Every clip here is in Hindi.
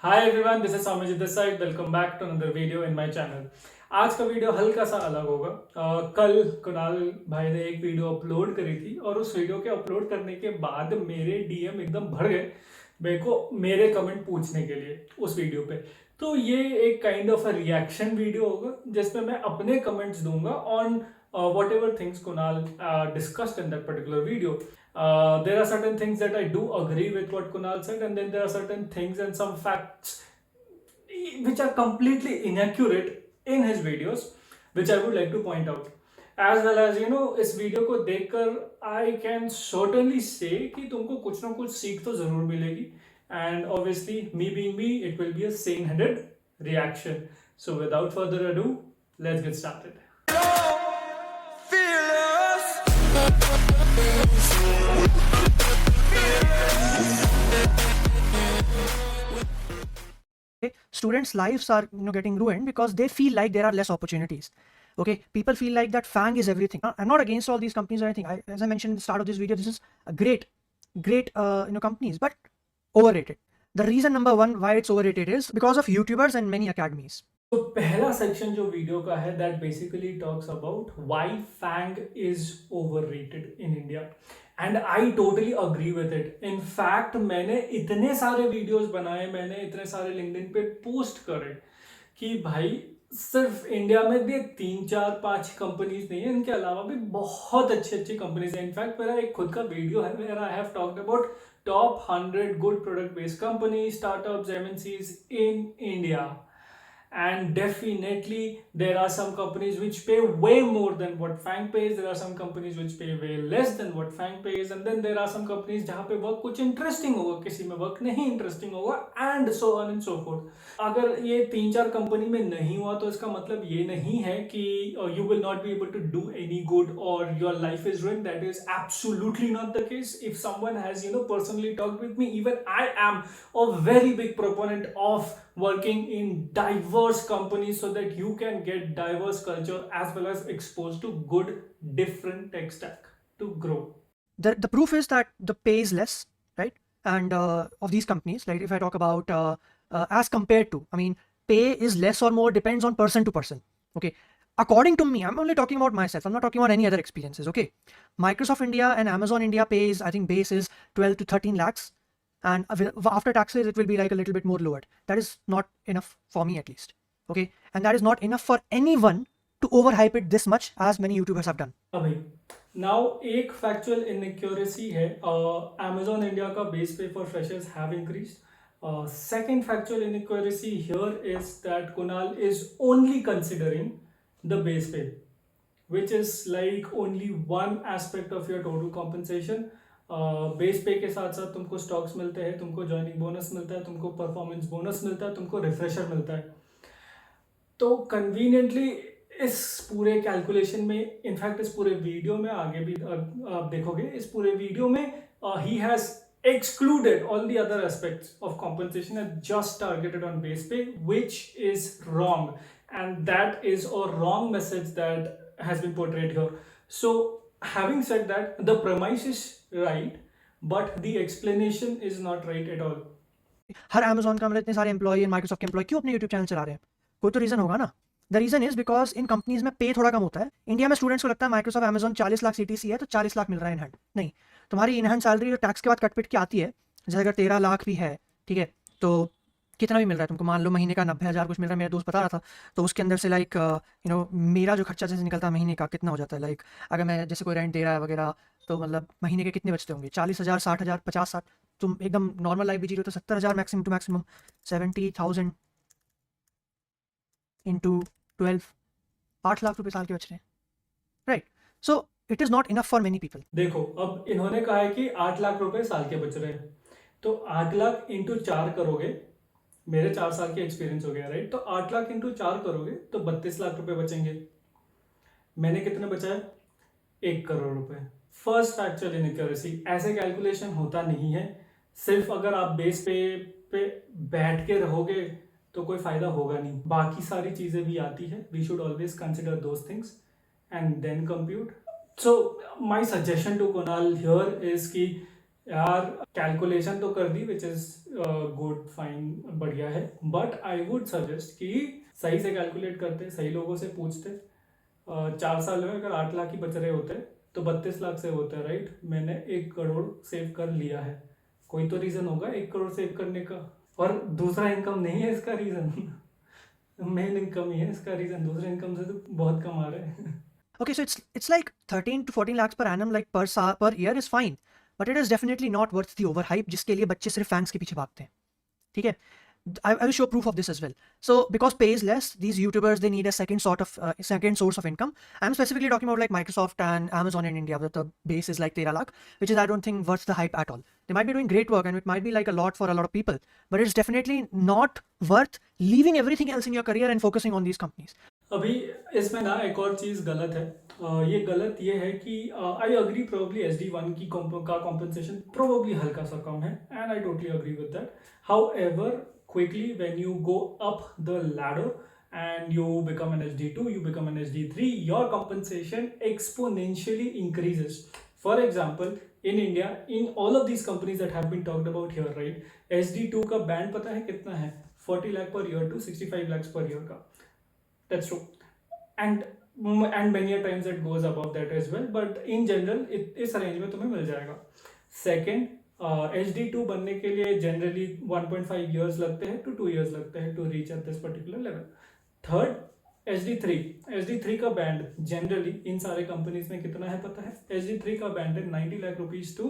Hi everyone, this is Samijit this side. Welcome back to another video in my channel. आज का वीडियो हल्का सा अलग होगा। कल कुणाल भाई ने एक वीडियो अपलोड करी थी और उस वीडियो के अपलोड करने के बाद मेरे डीएम एकदम भर गए मेरे को मेरे कमेंट पूछने के लिए उस वीडियो पे। तो ये एक kind of a reaction video होगा जिसमें मैं अपने कमेंट्स दूंगा on what ever things Kunal discussed in that particular video. There are certain things that I do agree with what Kunal said, and then there are certain things and some facts which are completely inaccurate in his videos, which I would like to point out. As well as इस वीडियो को देखकर I can certainly say कि तुमको कुछ ना कुछ सीख तो जरूर मिलेगी. And obviously, me being me, it will be a sane-headed reaction. So without further ado, let's get started. Students' lives are getting ruined because they feel like there are less opportunities. Okay, people feel like that FANG is everything. I'm not against all these companies or anything. As I mentioned in the start of this video, this is a great companies, but overrated. The reason number one why it's overrated is because of YouTubers and many academies. तो पहला सेक्शन जो वीडियो का है that basically talks about why FAANG is overrated in India, and I totally agree with it. In fact मैंने इतने सारे वीडियोस बनाए, मैंने इतने सारे लिंक्डइन पे पोस्ट करे कि भाई सिर्फ इंडिया में भी 3 4 5 कंपनीज नहीं है, इनके अलावा भी बहुत अच्छी अच्छी कंपनीज है. इनफैक्ट मेरा एक खुद का वीडियो है where I have talked about top 100 good product based company startups MNCs in India. And definitely there are some companies which pay way more than what Fang pays. There are some companies which pay way less than what Fang pays, and then there are some companies जहाँ पे वर्क कुछ इंटरेस्टिंग होगा, किसी में वर्क नहीं इंटरेस्टिंग होगा, and so on and so fourth. अगर ये 3 4 कंपनी में नहीं हुआ तो इसका मतलब ये नहीं है कि you will not be able to do any good और your life is ruined. That is absolutely not the case. If someone has personally talked with me, even I am a very big proponent of working in diverse companies so that you can get diverse culture as well as exposed to good different tech stack to grow. The proof is that the pay is less, right? And of these companies, like if I talk about as compared to, I mean, pay is less or more depends on person to person. Okay, according to me, I'm only talking about myself. I'm not talking about any other experiences. Okay, Microsoft India and Amazon India pays, I think base is 12 to 13 lakhs, and after taxes it will be like a little bit more lowered. That is not enough for me at least. Okay, and that is not enough for anyone to overhype it this much as many YouTubers have done. अभी नाउ एक फैक्चुअल इनएक्यूरेसी है. Amazon India का बेस पे for freshers have increased. Second factual inaccuracy here is that Kunal is only considering the base pay, which is like only one aspect of your total compensation. Base पे के साथ साथ तुमको स्टॉक्स मिलते हैं, तुमको ज्वाइनिंग बोनस मिलता है, तुमको परफॉर्मेंस बोनस मिलता है, तुमको रिफ्रेशर मिलता है. तो कन्वीनियंटली इस पूरे कैलकुलेशन में, इनफैक्ट इस पूरे वीडियो में आगे भी आप देखोगे, इस पूरे वीडियो में he has excluded all the other aspects of compensation and just targeted on base pay, which is wrong, and that is a wrong message that has been portrayed here. So having said that, the premise is right, but the explanation is not right at all. Her Amazon का मतलब इतने सारे एम्प्लॉय, माइक्रोसॉफ्ट के एम्प्लॉय क्यों अपने यूट्यूब चैनल चला रहे हैं? कोई तो रीजन होगा ना. The reason is because in companies में पे थोड़ा कम होता है. इंडिया में स्टूडेंट्स को लगता है माइक्रोसॉफ्ट Amazon 40 लाख सीटीसी है तो 40 लाख मिल रहा है इन हैंड. नहीं, तुम्हारी इन हैंड सैलरी जो टैक्स के बाद कटपिट की आती है, जैसे अगर 13 लाख भी है, ठीक है, तो कितना भी मिल रहा है तुमको, मान लो महीने का 90,000 कुछ मिल रहा है, मेरा दोस्त बता रहा था, तो उसके अंदर से लाइक मेरा जो खर्चा जैसे निकलता है महीने का कितना हो जाता है, लाइक अगर मैं जैसे कोई रेंट दे रहा है वगैरह, तो मतलब महीने के कितने बचते होंगे, 40,000 60,000 50 60. तुम एकदम नॉर्मल लाइफ भी जी रहे हो तो 70,000 maximum to maximum, 70,000 into 12, 8 lakh रुपए साल के बच रहे हैं, right? So it is not enough for many people. देखो, अब इन्होंने कहा है कि 8 लाख रुपए साल के बच रहे हैं, तो 8 लाख इंटू 4 करोगे, मेरे 4 साल के एक्सपीरियंस हो गया, राइट? तो 8 लाख इंटू 4 करोगे तो 32 लाख रुपए बचेंगे. मैंने कितने बचाए? 1 करोड़ रुपए. फर्स्ट फैक्चुअल इनएक्यूरेसी, ऐसे कैलकुलेशन होता नहीं है. सिर्फ अगर आप बेस पे बैठ के रहोगे तो कोई फायदा होगा नहीं, बाकी सारी चीजें भी आती है. We should always consider those things and then compute. So my suggestion to Kunal here is कि यार कैलकुलेशन तो कर दी विच इज गुड फाइन, बढ़िया है, बट आई वुड सजेस्ट कि सही से कैलकुलेट करते, सही लोगों से पूछते। 4 साल में अगर 8 लाख ही बच रहे होते तो 32 लाख से होते, राइट? मैंने 1 करोड़ सेव कर लिया है, कोई तो रीजन होगा 1 करोड़ सेव करने का। और दूसरा इनकम नहीं है इसका रीजन, मेन इनकम ही है इसका रीजन, दूसरे इनकम से तो बहुत कम आ रहे हैं। Okay, so it's like 13 to 14 lakhs per annum, like per year is fine, but it is definitely not worth the overhype जिसके लिए बच्चे सिर्फ फैंस के पीछे भागते हैं. ठीक है? I will show proof of this as well. So because pay is less, these YouTubers, they need a second source of income. I'm specifically talking about like Microsoft and Amazon in India, where the base is like 13 lakh, which is I don't think worth the hype at all. They might be doing great work and it might be like a lot for a lot of people, but it's definitely not worth leaving everything else in your career and focusing on these companies. अभी इसमें ना एक और चीज़ गलत है। ये गलत ये है कि आई अग्री, प्रोबेबली SD1 का कॉम्पेंसेशन प्रोबेबली हल्का सा कम है, and I totally agree with that. How ever quickly when you go up the ladder and you become an SD2, you become an SD3, your compensation exponentially increases. For example, in India, in all of these companies that have been talked about here, right, SD2 का बैंड पता है कितना है? 40 lakh per year to 65 lakhs per year का। That's true, and many a times it goes above that as well, but in general इस रेंज में तुम्हें मिल जाएगा। सेकेंड, HD2 बनने के लिए जनरली 1.5 years लगते हैं to 2 years लगते हैं to reach at this particular level. Third, SD3 का बैंड जनरली इन सारे कंपनीज में कितना है पता है? SD3 का बैंड है 90 lakh rupees to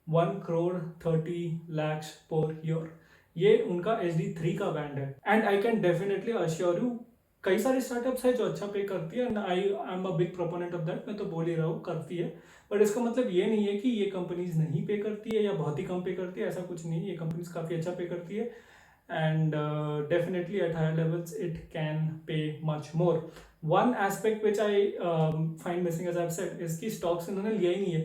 1 crore 30 lakhs per year. ये उनका SD3 का बैंड है, and I can definitely assure you कई सारी स्टार्टअप्स है जो अच्छा पे करती है, and I am a big proponent of that. मैं तो बोल ही रहा हूँ करती है, बट इसका मतलब ये नहीं है कि ये कंपनीज नहीं पे करती है या बहुत ही कम पे करती है, ऐसा कुछ नहीं। ये कंपनीज काफ़ी अच्छा पे करती है, and definitely at higher levels it can pay much more. One aspect which I find missing, as I've said, is कि stocks इन्होंने लिया ही नहीं है।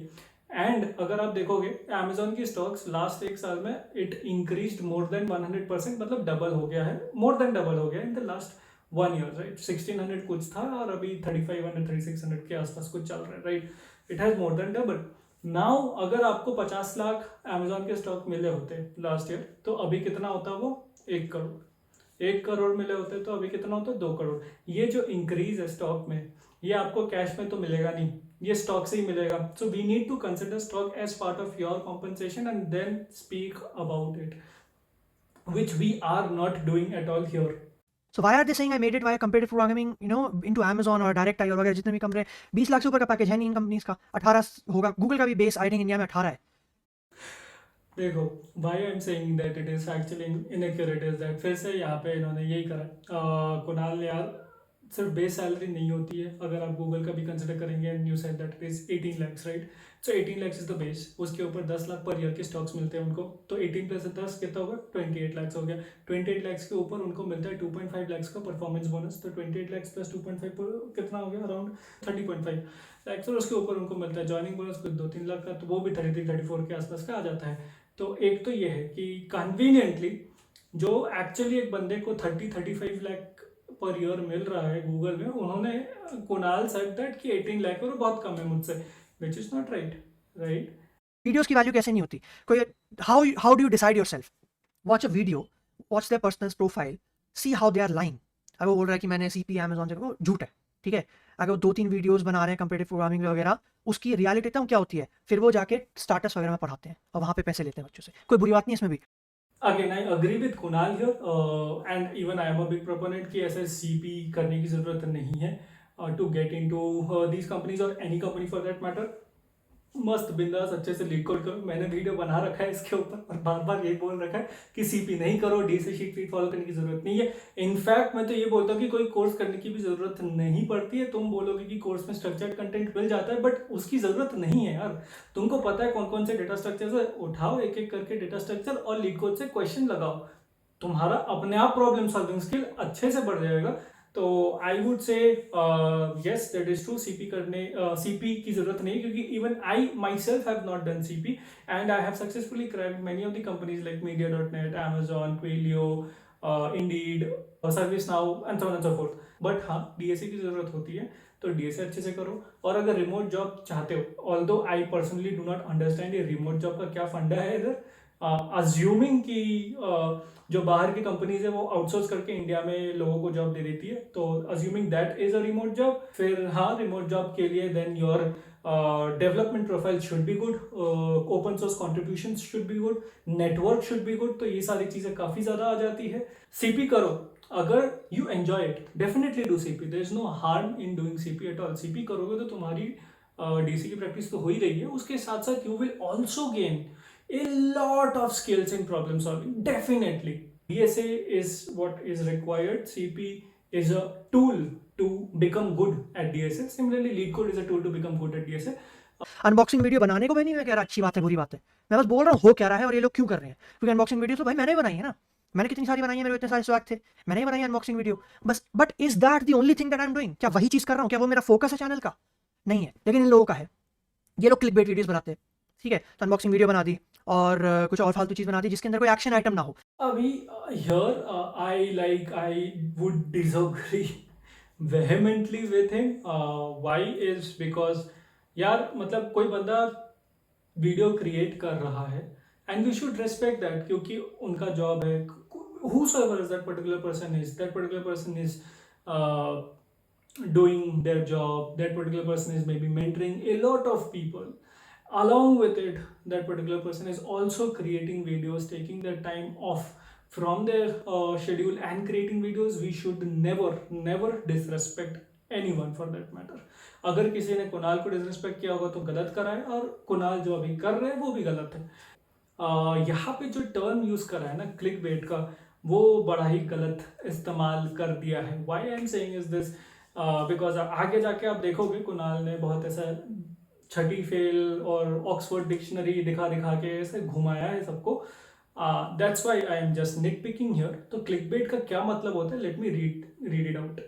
एंड अगर आप देखोगे Amazon की स्टॉक्स लास्ट 1 साल में इट इंक्रीज्ड मोर देन 100%, मतलब डबल हो गया है, मोर देन डबल हो गया in the last 1 year, right? 1600 कुछ था और अभी 3500 3600 के आसपास कुछ चल रहा है, right? It has more than double. Now अगर आपको 50 लाख Amazon के स्टॉक मिले होते लास्ट ईयर, तो अभी कितना होता वो? 1 करोड़। 1 करोड़ मिले होते तो अभी कितना होता? 2 करोड़। ये जो इंक्रीज है स्टॉक में, ये आपको कैश में तो मिलेगा नहीं, ये स्टॉक से ही मिलेगा। So we need to consider stock as part of your compensation and then speak about it, which we are not doing at all here. So why are they saying I made it via competitive programming, into Amazon और डायरेक्ट आई वगैरह जितने भी कंपनी? 20 लाख से ऊपर का पैकेज है नहीं इन कंपनीज का, 18 होगा। गूगल का भी बेस आई थिंक इंडिया में 18 है। देखो, why I'm saying that it is actually inaccurate is that फिर से यहाँ पे इन्होंने यही करा। कुणाल यार, सिर्फ बेस सैलरी नहीं होती है, अगर आप गूगल का भी कंसिडर करेंगे, and you said that it is 18 lakhs, right? So 18 lakhs is the base, उसके ऊपर 10 लाख पर ईयर के स्टॉक्स मिलते हैं उनको, तो 18 प्लस 10 कितना होगा? 28 lakhs हो गया। 28 lakhs के ऊपर उनको मिलता है 2.5 lakhs का परफॉर्मेंस बोनस, तो 28 lakhs प्लस 2.5 कितना हो गया? Around 30.5 lakhs। और उसके ऊपर उनको मिलता है जॉइनिंग बोनस कुछ 2-3 लाख का, तो वो भी 33-34 के आसपास का आ जाता है। तो एक तो ये है कि कन्वीनियंटली जो एक्चुअली एक बंदे को 30-35 लाख पर ईयर मिल रहा है गूगल में, उन्होंने कुणाल सेड दैट कि 18 लाख और बहुत कम है मुझसे, which is not right, right? Videos की वैल्यू कैसे नहीं होती? कोई how do you decide yourself? Watch a video, watch their personal profile, see how they are lying. अगर वो बोल रहा है कि मैंने CP Amazon से, वो झूठ है, ठीक है? अगर वो 2-3 वीडियोस बना रहे हैं कंपेटिटिव प्रोग्रामिंग वगैरह, उसकी रियलिटी तो क्या होती है, फिर वो जाके स्टार्टअप्स वगैरह में पढ़ाते हैं और वहाँ पे पैसे लेते हैं बच्चों से। कोई बुरी बात नहीं इसमें भी। Again I agree with Kunal here, and even I am a big proponent कि ऐसे CP करने की जरूरत नहीं है to get into these companies और any company for that matter. मस्त बिंदास अच्छे से लीड कोड करो। मैंने वीडियो बना रखा है इसके ऊपर और बार बार यही बोल रखा है कि CP नहीं करो, DC शीट फीड फॉलो करने की जरूरत नहीं है। इनफैक्ट मैं तो ये बोलता हूँ कि कोई कोर्स करने की भी जरूरत नहीं पड़ती है। तुम बोलोगे कि कोर्स में स्ट्रक्चर्ड कंटेंट मिल जाता है, बट उसकी जरूरत नहीं है यार। तुमको पता है कौन कौन से डेटा स्ट्रक्चर है, उठाओ एक एक करके डेटा स्ट्रक्चर और लीड कोड से क्वेश्चन लगाओ, तुम्हारा अपने आप प्रॉब्लम सॉल्विंग स्किल अच्छे से बढ़ जाएगा। तो I would say yes that is true, CP करने CP की जरूरत नहीं, क्योंकि even I my self have not done CP and I have successfully cracked many of the companies like media.net, Amazon, Twilio, Indeed, ServiceNow and so on and so forth। But हाँ, DSC की जरूरत होती है। तो डीएसए अच्छे से करो। और अगर रिमोट जॉब चाहते हो, although I personally do not understand ये रिमोट जॉब का क्या फंडा है इधर, अज्यूमिंग कि जो बाहर की कंपनीज है वो आउटसोर्स करके इंडिया में लोगों को जॉब दे देती है, तो assuming that is a remote job, फिर हाँ रिमोट जॉब के लिए then your development profile should be good, open source contribution should be good, network should be good, तो ये सारी चीजें काफी ज्यादा आ जाती है। सीपी करो अगर you enjoy it, definitely do CP, there is no harm in doing CP at all. CP करोगे तो तुम्हारी डीसी की प्रैक्टिस तो हो ही रही है, उसके साथ साथ you will also gain a lot of skills in problem solving, definitely DSA is what is required, CP is a tool to become good at DSA, similarly lead code is a tool to become good at DSA. Unboxing video बनाने को मैं नहीं मैं कह रहा अच्छी बात है बुरी बात है, मैं बस बोल रहा हूँ हो क्या रहा है और ये लोग क्यों कर रहे हैं, क्योंकि अनबॉक्सिंग वीडियो तो भाई मैंने बनाई है ना, मैंने कितनी सारी बनाई है, मेरे इतने सारे स्वैग थे, मैंने ही बनाई है अनबॉक्सिंग वीडियो बस। But is that the only thing that I am doing? क्या वही चीज़ कर रहा हूँ? क्या वो मेरा फोकस है चैनल का? नहीं है, लेकिन इन लोगों का है। ये लोग क्लिकबेट वीडियोस बनाते हैं, ठीक है, तो अनबॉक्सिंग वीडियो बना दी और कुछ और फालतू चीज़ बना दी जिसके अंदर कोई एक्शन आइटम ना हो। अभी here I would disagree vehemently with him. Why is because यार मतलब कोई बंदा वीडियो क्रिएट कर रहा है and we should respect that, क्योंकि उनका जॉब है। whosoever is that particular person is doing their job, that particular person is maybe mentoring a lot of people. Along with it, that particular person is also creating videos, taking their time off from their schedule and creating videos. We should never disrespect anyone for that matter. अगर किसी ने कुणाल को डिसरिस्पेक्ट किया होगा तो गलत करा है, और कुणाल जो अभी कर रहे हैं वो भी गलत है। यहाँ पे जो टर्म यूज करा है ना क्लिक बेट का, वो बड़ा ही गलत इस्तेमाल कर दिया है। Why I am saying is this, because आगे जाके आप देखोगे कुणाल ने बहुत ऐसा छठी फेल और ऑक्सफोर्ड डिक्शनरी दिखा दिखा के ऐसे घुमाया है सबको। That's why I am just nitpicking here. तो क्लिकबेट का क्या मतलब होता है, let me read it out.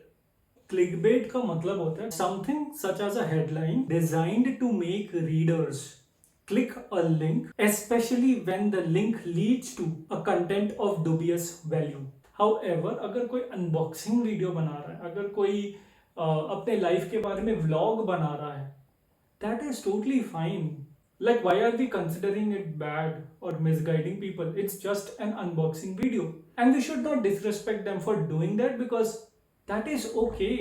Clickbait का मतलब होता है something such as a headline designed to make readers click a link, especially when the link leads to a content of dubious value. However, अगर कोई अनबॉक्सिंग वीडियो बना रहा है, अगर कोई अपने लाइफ के बारे में व्लॉग बना रहा है, that is totally fine. Like, why are we considering it bad or misguiding people? It's just an unboxing video. And we should not disrespect them for doing that because that is okay.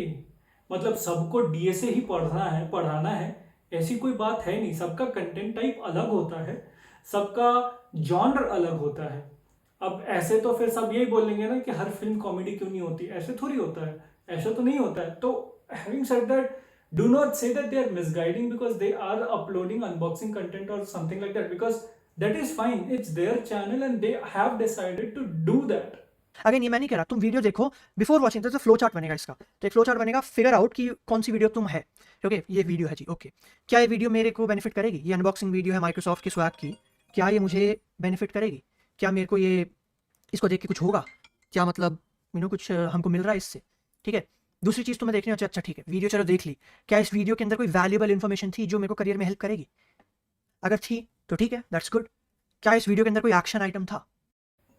मतलब सबको डीएसए ही पढ़ाना है ऐसी कोई बात है नहीं। सबका कंटेंट टाइप अलग होता है, सबका जॉनर अलग होता है। अब ऐसे तो फिर सब यही बोलेंगे ना कि हर फिल्म कॉमेडी क्यों नहीं होती, ऐसे थोड़ी होता है, ऐसा तो नहीं होता है। तो having said that, do not say that they are misguiding because they are uploading unboxing content or something like that, because that is fine, it's their channel and they have decided to do that. Again ये मैं नहीं कह रहा, तुम वीडियो देखो, बिफोर वॉचिंग तो फ्लो चार्ट बनेगा इसका, तो एक फ्लो चार्ट बनेगा, फिगर आउट कि कौन सी वीडियो तुम है। ओके ये वीडियो है जी, ओके क्या ये वीडियो मेरे को बेनिफिट करेगी? ये अनबॉक्सिंग वीडियो है माइक्रोसॉफ्ट की स्वैग की, क्या ये मुझे बेनिफिट करेगी? क्या मेरे को ये इसको देख के कुछ होगा? क्या मतलब कुछ हमको मिल रहा है इससे? ठीक है, दूसरी चीज़ तो मैं देखनी अच्छा ठीक है वीडियो चलो देख ली, क्या इस वीडियो के अंदर कोई वैल्यूएबल इन्फॉर्मेशन थी जो मेरे को करियर में हेल्प करेगी? अगर थी तो ठीक है, दैट्स गुड। क्या इस वीडियो के अंदर कोई एक्शन आइटम था?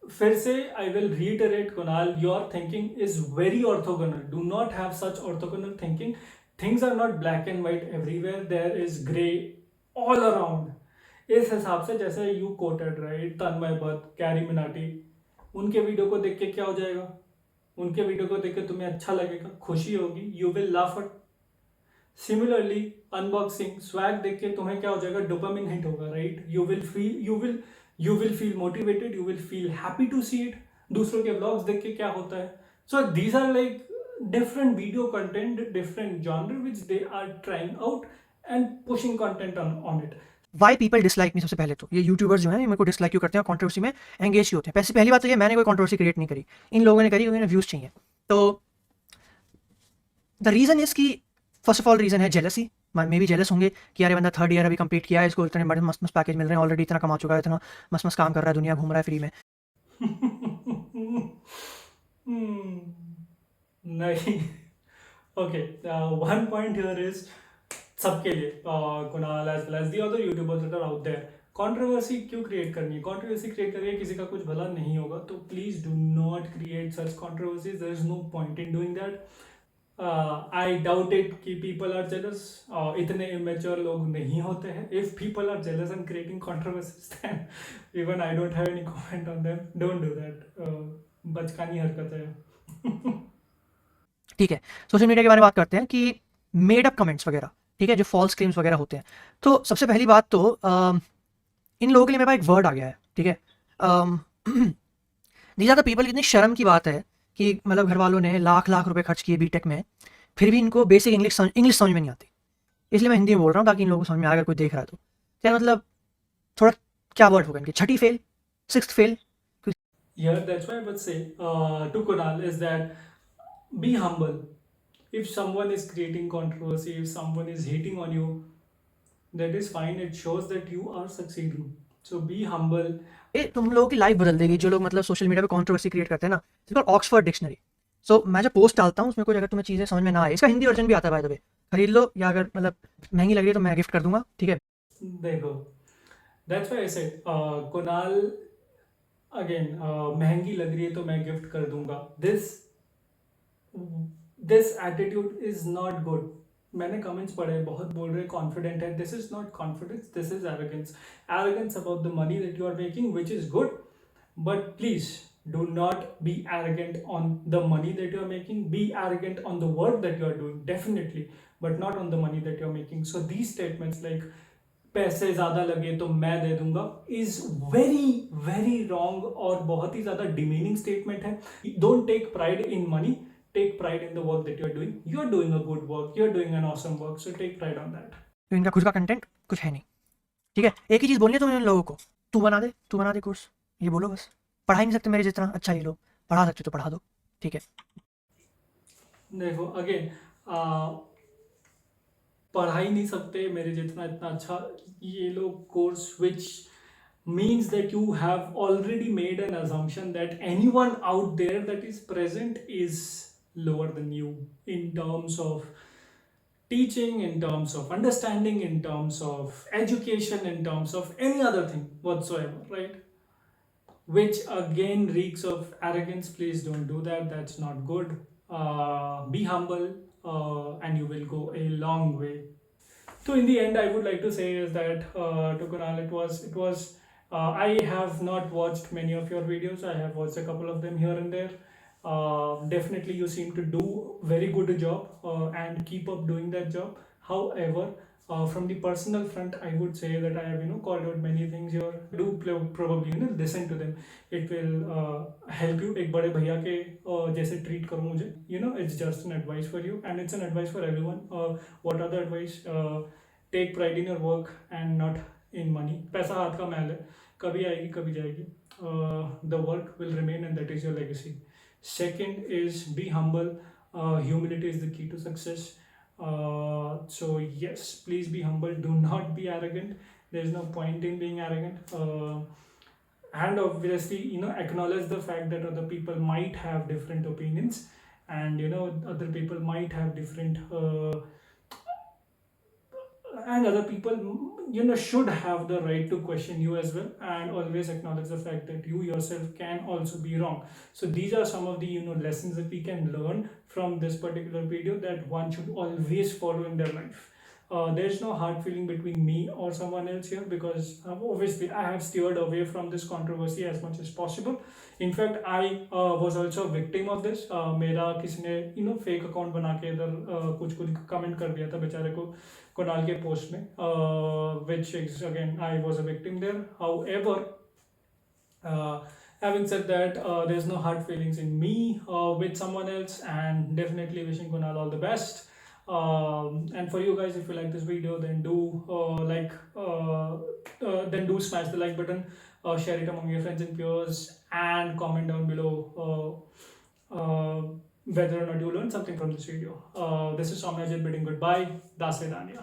फिर से I will reiterate Kunal, your thinking is very orthogonal, do not have such orthogonal thinking. Things are not black and white everywhere, there is grey all around. इस हिसाब से जैसे you quoted right, Tanmay Bhatt, Carry Minati, उनके वीडियो को देख के क्या हो जाएगा? उनके वीडियो को देख के तुम्हें अच्छा लगेगा, खुशी होगी, you will laugh it. Similarly unboxing swag देख के तुम्हें क्या हो जाएगा? डोपामिन हिट होगा, right? You will feel motivated, you will feel happy to see it. दूसरों के व्लॉग्स देख के क्या होता है? So these are like different video content, different genre which they are trying out and pushing content on it. Why people dislike me? सबसे पहले तो ये यूट्यूबर्स जो है मेरे को डिसलाइक क्यों करते हैं, कॉन्ट्रोवर्सी में एंगेज क्यों होते हैं? पहली बात तो ये मैंने कोई कॉन्ट्रोवर्सी क्रिएट नहीं करी, इन लोगों ने करी, उन्हें व्यूज चाहिए। तो द रीज़न इज कि फर्स्ट ऑफ ऑल रीज़न है जेलसी, मे भी जेलस होंगे कि यार बंदा थर्ड ईयर अभी कंप्लीट किया है, इसको इतने बड़े मस्त मस्त पैकेज मिल रहे हैं, ऑलरेडी इतना कमा चुका है, इतना मस्त मस्त काम कर रहा है, दुनिया घूम रहा है फ्री में। नहीं, okay, one point here is सबके लिए, Kunal as well as the other YouTubers that are out there, controversy क्यों क्रिएट करनी है? कंट्रोवर्सी क्रिएट करके किसी का कुछ भला नहीं होगा, तो please do not create such controversies, there is no point in doing that. I doubt it कि people are jealous. इतने immature लोग नहीं होते हैं. If people are jealous and creating controversies, then even I don't have any comment on them. Don't do that. बचकानी हरकत है. ठीक है, सोशल मीडिया के बारे में बात करते हैं कि मेड अप कमेंट्स वगैरह, ठीक है, जो फॉल्स क्लेम्स वगैरह होते हैं। तो सबसे पहली बात तो इन लोगों के लिए मेरे पास एक वर्ड आ गया है, ठीक है। दीज आर द पीपल, कितनी शर्म की बात है कि मतलब घर वालों ने लाख लाख रुपए खर्च किए बीटेक में, फिर भी इनको बेसिक इंग्लिश समझ में नहीं आती। इसलिए मैं हिंदी में बोल रहा हूँ ताकि इन लोगों को समझ में आए, अगर कोई देख रहा है तो। क्या मतलब थोड़ा क्या वर्ड होगा इनकी, छठी fail, sixth fail. Yeah, that's why I would say to Kunal is that be humble. If someone is creating controversy, if someone is hating on you, that is fine. It shows that you are succeeding. So be humble. ये तुम लोगों की लाइफ बदल देगी, जो लोग मतलब सोशल मीडिया पे कंट्रोवर्सी क्रिएट करते हैं ना। इसका ऑक्सफोर्ड डिक्शनरी। सो मैं जब पोस्ट डालता हूँ उसमें कुछ अगर तुम्हें चीज़ें समझ में ना आए, इसका हिंदी वर्जन भी आता है बाय द वे, खरीद लो, या अगर मतलब महंगी लग रही है तो मैं गिफ्ट कर दूंगा, ठीक है। देखो, that's why I said Kunal again, महंगी लग रही है तो मैं गिफ्ट कर दूंगा. This attitude is not good. मैंने कमेंट्स पढ़े, बहुत बोल रहे कॉन्फिडेंट है. This is not confidence, this is arrogance. Arrogance about the money that you are making, which is good, but please do not be arrogant on the money that you are making. Be arrogant on the work that you are doing, definitely, but not on the money that you are making. So these statements like पैसे ज़्यादा लगे तो मैं दे दूंगा इज वेरी वेरी रॉन्ग और बहुत ही ज़्यादा डिमीनिंग स्टेटमेंट है. Don't take pride in money, take pride in the work that you're doing. You're doing a good work, you're doing an awesome work, so take pride on that. तो इनका खुद का कंटेंट कुछ है नहीं, ठीक है। एक ही चीज़ बोलनी है तुम्हें इन लोगों को, तू बना दे कोर्स, ये बोलो बस। पढ़ा ही नहीं सकते मेरे जितना, अच्छा ये लो, पढ़ा सकते तो पढ़ा दो, ठीक है। देखो अगेन, पढ़ा ही नहीं सकते मेरे जितना इतना अच्छा, ये लोग course which means that you have already made an assumption that anyone out there that is present is lower than you in terms of teaching, in terms of understanding, in terms of education, in terms of any other thing whatsoever, right? Which again reeks of arrogance. Please don't do that, that's not good. Be humble, and you will go a long way. So in the end, I would like to say is that to Kunal, I have not watched many of your videos. I have watched a couple of them here and there. Definitely, you seem to do very good job and keep up doing that job. However, from the personal front, I would say that I have called out many things here. Do probably listen to them. It will help you. एक बड़े भैया के जैसे treat करो मुझे. It's just an advice for you and it's an advice for everyone. What are the advice? Take pride in your work and not in money. पैसा हाथ का मैल है, कभी आएगी कभी जाएगी. The work will remain and that is your legacy. Second is be humble. Humility is the key to success. So yes, please be humble. Do not be arrogant. There is no point in being arrogant. And obviously, acknowledge the fact that other people might have different opinions, and other people might have different. And other people should have the right to question you as well, and always acknowledge the fact that you yourself can also be wrong. So these are some of the lessons that we can learn from this particular video that one should always follow in their life. There's no hard feeling between me or someone else here, because obviously I have steered away from this controversy as much as possible. In fact, I was also a victim of this. मेरा किसी ने फेक अकाउंट बना के इधर कुछ कमेंट कर दिया था बेचारे को कुणाल के पोस्ट में, which is again I was a victim there. However, having said that, there's no hard feelings in me with someone else, and definitely wishing Kunal all the best. And for you guys, if you like this video, then do then do smash the like button, share it among your friends and peers, and comment down below whether or not you learned something from this video. This is Somnajit bidding goodbye. Das Vedanya.